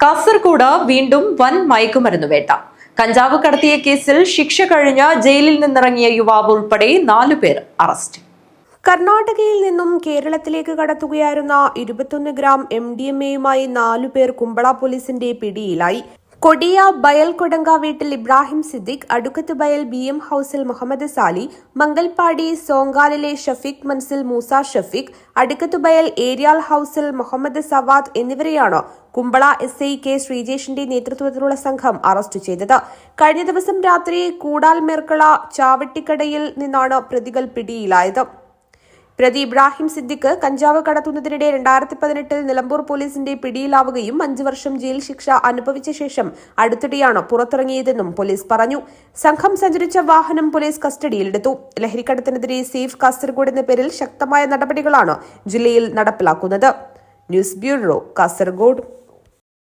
കാസർഗോഡ് വീണ്ടും വൻ മയക്കുമരുന്ന് വേട്ട. കഞ്ചാവ് കടത്തിയ കേസിൽ ശിക്ഷ കഴിഞ്ഞ ജയിലിൽ നിന്നിറങ്ങിയ യുവാവ് ഉൾപ്പെടെ 4 പേർ അറസ്റ്റ്. കർണാടകയിൽ നിന്നും കേരളത്തിലേക്ക് കടത്തുകയായിരുന്ന 21 ഗ്രാം MDMA-യുമായി 4 പേർ കുമ്പള പോലീസിന്റെ പിടിയിലായി. കൊടിയ ബയൽ കൊടങ്ക വീട്ടിൽ ഇബ്രാഹിം സിദ്ദിഖ്, അടുക്കത്ത് ബയൽ BM ഹൌസിൽ മുഹമ്മദ് സാലി, മംഗൽപാടി സോങ്കാലിലെ ഷഫീഖ് മൻസിൽ മൂസ ഷഫീഖ്, അടുക്കത്ത് ബയൽ ഏരിയാൽ ഹൌസിൽ മുഹമ്മദ് സവാദ് എന്നിവരെയാണ് കുമ്പള SI K ശ്രീജേഷിന്റെ നേതൃത്വത്തിലുള്ള സംഘം അറസ്റ്റ് ചെയ്തത്. കഴിഞ്ഞ ദിവസം രാത്രി കൂടാൽ മേർക്കള ചാവട്ടിക്കടയിൽ നിന്നാണ് പ്രതികൾ പിടിയിലായത്. പ്രതി ഇബ്രാഹിം സിദ്ദിഖ് കഞ്ചാവ് കടത്തുന്നതിനിടെ 2018 നിലമ്പൂർ പോലീസിന്റെ പിടിയിലാവുകയും 5 വർഷം ജയിൽ ശിക്ഷ അനുഭവിച്ച ശേഷം അടുത്തിടെയാണ് പുറത്തിറങ്ങിയതെന്നും പോലീസ് പറഞ്ഞു. സംഘം സഞ്ചരിച്ച വാഹനം പോലീസ് കസ്റ്റഡിയിലെടുത്തു. ലഹരിക്കടത്തിനെതിരെ സേഫ് കാസർഗോഡ് എന്ന പേരിൽ ശക്തമായ നടപടികളാണ് ജില്ലയിൽ നടപ്പിലാക്കുന്നത്. News bureau, Kasaragod.